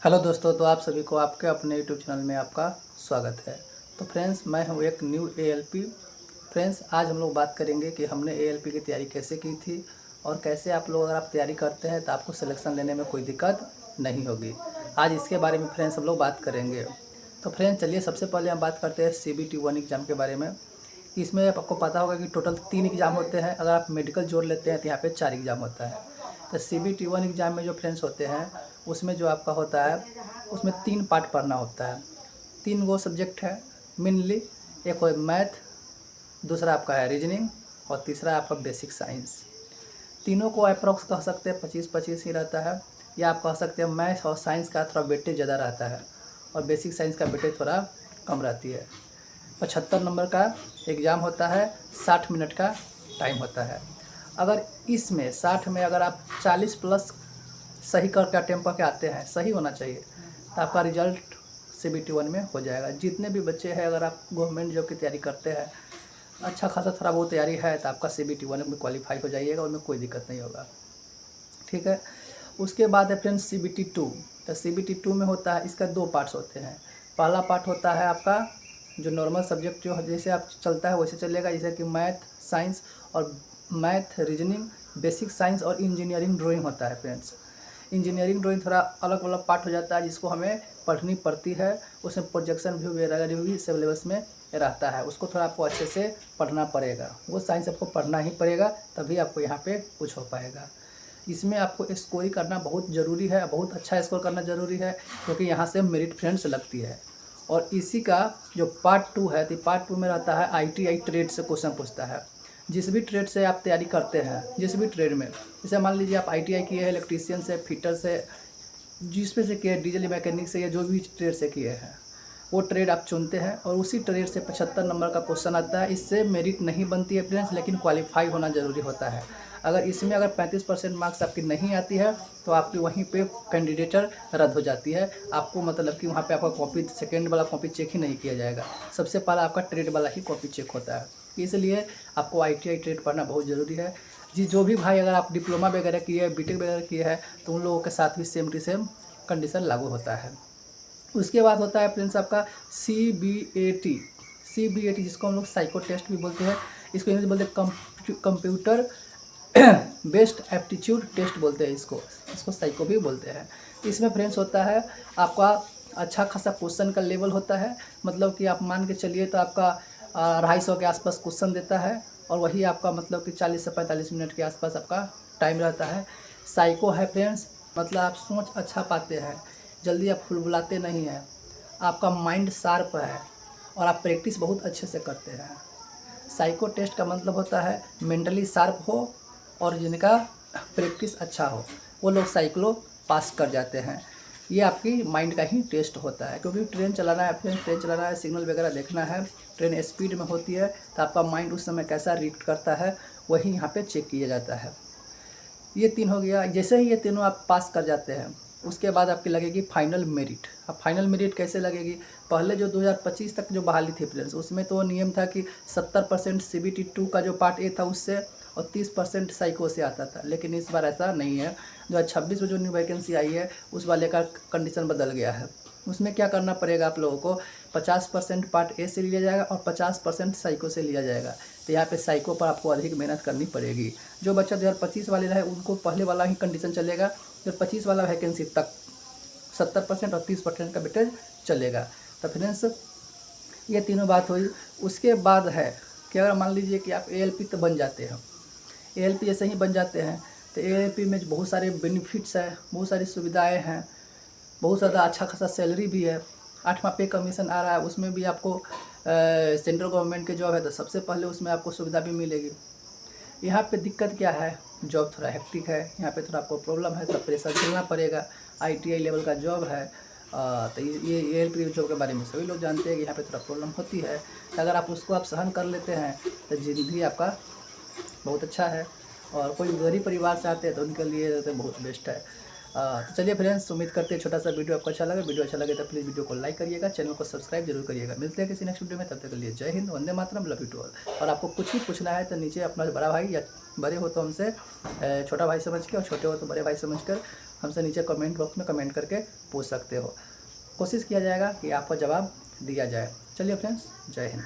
Hello दोस्तों, तो आप सभी को आपके अपने यूट्यूब चैनल में आपका स्वागत है। तो फ्रेंड्स, मैं हूं एक न्यू एएलपी। फ्रेंड्स, आज हम लोग बात करेंगे कि हमने एएलपी की तैयारी कैसे की थी और कैसे आप लोग अगर आप तैयारी करते हैं तो आपको सिलेक्शन लेने में कोई दिक्कत नहीं होगी। आज इसके बारे में फ्रेंड्स हम लोग बात करेंगे। तो फ्रेंड्स चलिए, सबसे पहले हम बात करते हैं CBT 1 एग्ज़ाम के बारे में। इसमें आपको पता होगा कि टोटल 3 एग्ज़ाम होते हैं। अगर आप मेडिकल जोड़ लेते हैं तो यहाँ पे 4 एग्ज़ाम होता है। तो CBT 1 एग्ज़ाम में जो फ्रेंड्स होते हैं उसमें जो आपका होता है उसमें 3 पार्ट पढ़ना होता है। 3 वो सब्जेक्ट है मेनली। एक है मैथ, दूसरा आपका है रीजनिंग और तीसरा आपका बेसिक साइंस। तीनों को अप्रॉक्स कह सकते हैं 25-25 ही रहता है, या आप कह सकते हैं मैथ और साइंस का थोड़ा वेटेज ज़्यादा रहता है और बेसिक साइंस का वेटेज थोड़ा कम रहती है। 75 नंबर का एग्ज़ाम होता है, 60 मिनट का टाइम होता है। अगर इसमें 60 में अगर आप 40 प्लस सही करके अटेम्प्ट करके आते हैं, सही होना चाहिए, तो आपका रिजल्ट CBT 1 में हो जाएगा। जितने भी बच्चे हैं, अगर आप गवर्नमेंट जॉब की तैयारी करते हैं, अच्छा खासा थोड़ा बहुत तैयारी है, तो आपका CBT 1 में क्वालिफाई हो जाइएगा, उनमें कोई दिक्कत नहीं होगा। ठीक है। उसके बाद है फ्रेंड्स CBT 2। तो CBT 2 में होता है, इसका 2 पार्ट्स होते हैं। पहला पार्ट होता है आपका जो नॉर्मल सब्जेक्ट जो जैसे आप चलता है वैसे चलेगा, जैसे कि मैथ, साइंस और मैथ, रीजनिंग, बेसिक साइंस और इंजीनियरिंग ड्राइंग होता है फ्रेंड्स। इंजीनियरिंग ड्राइंग थोड़ा अलग अलग पार्ट हो जाता है, जिसको हमें पढ़नी पड़ती है। उसमें प्रोजेक्शन भी वगैरह भी सिलेबस में रहता है, उसको थोड़ा आपको अच्छे से पढ़ना पड़ेगा। वो साइंस आपको पढ़ना ही पड़ेगा, तभी आपको यहाँ पे कुछ हो पाएगा। इसमें आपको स्कोरिंग करना बहुत ज़रूरी है, बहुत अच्छा स्कोर करना ज़रूरी है, क्योंकि यहाँ से मेरिट फ्रेंड्स लगती है। और इसी का जो पार्ट 2 है, तो पार्ट 2 में रहता है ITI ट्रेड से क्वेश्चन पूछता है। जिस भी ट्रेड से आप तैयारी करते हैं, जिस भी ट्रेड में, जैसे मान लीजिए आप ITI किए हैं इलेक्ट्रीशियन से, फिटर से, जिस पे से किए हैं, डीजल मैकेनिक से, या जो भी ट्रेड से किए हैं, वो ट्रेड आप चुनते हैं और उसी ट्रेड से 75 नंबर का क्वेश्चन आता है। इससे मेरिट नहीं बनती है फ्रेंड्स, लेकिन क्वालिफाई होना ज़रूरी होता है। अगर इसमें अगर 35% मार्क्स आपकी नहीं आती है तो आपकी वहीं पे कैंडिडेटर रद्द हो जाती है। आपको मतलब कि वहाँ पे आपका कॉपी, सेकेंड वाला कॉपी चेक ही नहीं किया जाएगा, सबसे पहला आपका ट्रेड वाला ही कॉपी चेक होता है। इसलिए आपको ITI ट्रेड पढ़ना बहुत ज़रूरी है। जी, जो भी भाई अगर आप डिप्लोमा वगैरह किए हैं, BTech वगैरह किए हैं, तो उन लोगों के साथ भी सेम टू सेम कंडीशन लागू होता है। उसके बाद होता है फ्रेंड्स आपका CBAT, जिसको हम लोग साइको टेस्ट भी बोलते हैं। इसको इंग्लिश बोलते हैं कंप्यूटर बेस्ड एप्टीट्यूड टेस्ट बोलते हैं इसको। इसको साइको भी बोलते हैं। इसमें फ्रेंड्स होता है आपका अच्छा खासा क्वेश्चन का लेवल होता है। मतलब कि आप मान के चलिए तो आपका 250 के आसपास क्वेश्चन देता है, और वही आपका मतलब कि 40 से 45 मिनट के आसपास आपका टाइम रहता है। साइको है फ्रेंड्स, मतलब आप सोच अच्छा पाते हैं, जल्दी आप फुलबुलाते नहीं हैं, आपका माइंड शार्प है और आप प्रैक्टिस बहुत अच्छे से करते हैं। साइको टेस्ट का मतलब होता है मेंटली शार्प हो और जिनका प्रैक्टिस अच्छा हो, वो लोग साइक्लो पास कर जाते हैं। ये आपकी माइंड का ही टेस्ट होता है, क्योंकि ट्रेन चलाना है, फिर ट्रेन चलाना है, सिग्नल वगैरह देखना है, ट्रेन स्पीड में होती है, तो आपका माइंड उस समय कैसा रिएक्ट करता है वही यहाँ पे चेक किया जाता है। ये 3 हो गया। जैसे ही ये तीनों आप पास कर जाते हैं, उसके बाद आपकी लगेगी फाइनल मेरिट। अब फाइनल मेरिट कैसे लगेगी? पहले जो 2025 तक जो बहाली थी फ्रेंड्स, उसमें तो नियम था कि 70% CBT 2 का जो पार्ट ए था उससे और 30% साइको से आता था, लेकिन इस बार ऐसा नहीं है। 2026 में जो न्यू वैकेंसी आई है उस वाले का कंडीशन बदल गया है। उसमें क्या करना पड़ेगा आप लोगों को, 50% पार्ट ए से लिया जाएगा और 50% साइको से लिया जाएगा। तो यहाँ पे साइको पर आपको अधिक मेहनत करनी पड़ेगी। जो बच्चा 2025 वाले रहे उनको पहले वाला ही कंडीशन चलेगा, 2025 वाला वैकेंसी तक 70% और 30% का वेटेज चलेगा। तो फ्रेंड्स, ये तीनों बात हुई। उसके बाद है कि अगर मान लीजिए कि आप ALP तो बन जाते हैं, ALP जैसे ही बन जाते हैं तो ALP में बहुत सारे बेनिफिट्स है, बहुत सारी सुविधाएँ हैं, बहुत ज़्यादा अच्छा खासा सैलरी भी है। 8वां पे कमीशन आ रहा है, उसमें भी आपको सेंट्रल गवर्नमेंट के जॉब है तो सबसे पहले उसमें आपको सुविधा भी मिलेगी। यहाँ पे दिक्कत क्या है, जॉब थोड़ा हेक्टिक है, यहाँ पे थोड़ा आपको प्रॉब्लम है, थोड़ा प्रेशर झेलना पड़ेगा। ITI लेवल का जॉब है। तो ये ALP जॉब के बारे में सभी लोग जानते हैं कि यहाँ पे थोड़ा प्रॉब्लम होती है। तो अगर आप उसको आप सहन कर लेते हैं तो ज़िंदगी आपका बहुत अच्छा है। और कोई गरीब परिवार से आते हैं तो उनके लिए तो बहुत बेस्ट है। तो चलिए फ्रेंड्स, उम्मीद करते हैं छोटा सा वीडियो आपको अच्छा लगा। वीडियो अच्छा लगे तो प्लीज़ वीडियो को लाइक करिएगा, चैनल को सब्सक्राइब जरूर करिएगा। मिलते हैं किसी नेक्स्ट वीडियो में, तब तक के लिए जय Hind, Vande Mataram, love you to all. और आपको कुछ भी पूछना है तो नीचे अपना बड़ा भाई, या बड़े हो तो हमसे छोटा भाई समझ के और छोटे हो तो बड़े भाई समझ कर हमसे नीचे कमेंट बॉक्स में कमेंट करके पूछ सकते हो। कोशिश किया जाएगा कि आपका जवाब दिया जाए। चलिए फ्रेंड्स, जय हिंद।